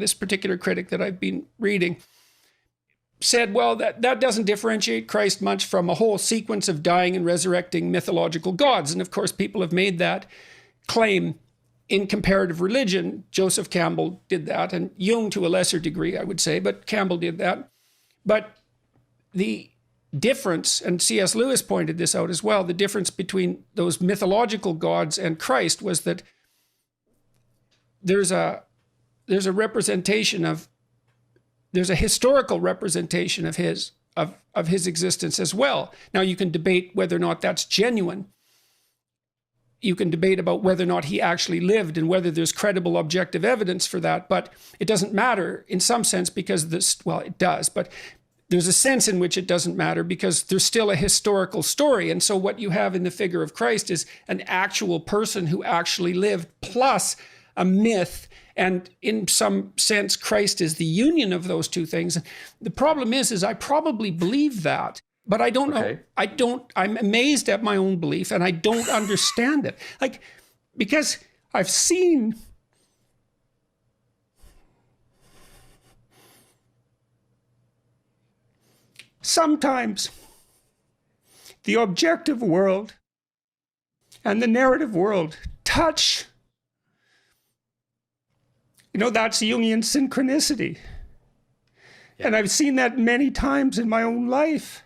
this particular critic that I've been reading, said, well, that doesn't differentiate Christ much from a whole sequence of dying and resurrecting mythological gods. And of course, people have made that claim in comparative religion. Joseph Campbell did that, and Jung to a lesser degree, I would say, but Campbell did that. But the difference, and C.S. Lewis pointed this out as well, the difference between those mythological gods and Christ was that there's a representation of, there's a historical representation of his existence as well. Now, you can debate whether or not that's genuine. You can debate about whether or not he actually lived and whether there's credible objective evidence for that, but it doesn't matter in some sense because this, well, it does, but there's a sense in which it doesn't matter because there's still a historical story. And so what you have in the figure of Christ is an actual person who actually lived, plus a myth. And in some sense, Christ is the union of those two things. The problem is I probably believe that, but I don't know. I'm amazed at my own belief, and I don't understand it. Like, because I've seen sometimes the objective world and the narrative world touch. You know, that's Jungian synchronicity. Yeah. And I've seen that many times in my own life.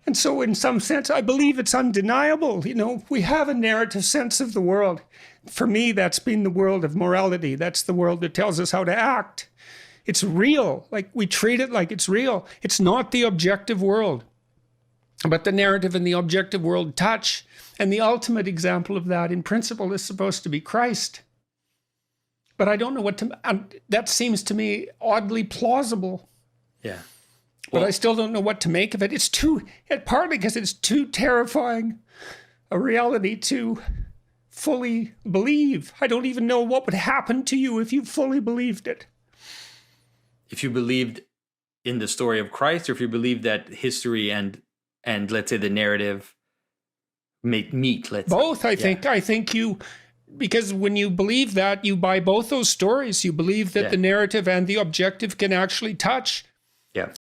And so in some sense, I believe it's undeniable. You know, we have a narrative sense of the world. For me, that's been the world of morality. That's the world that tells us how to act. It's real. Like, we treat it like it's real. It's not the objective world. But the narrative and the objective world touch. And the ultimate example of that, in principle, is supposed to be Christ. But I don't know what to, that seems to me oddly plausible. Yeah. But I still don't know what to make of it. It's partly because it's too terrifying a reality to fully believe. I don't even know what would happen to you if you fully believed it. If you believed in the story of Christ, or if you believed that history and let's say the narrative meet, let's both, say. I think you, because when you believe that, you buy both those stories. You believe that the narrative and the objective can actually touch. Yeah.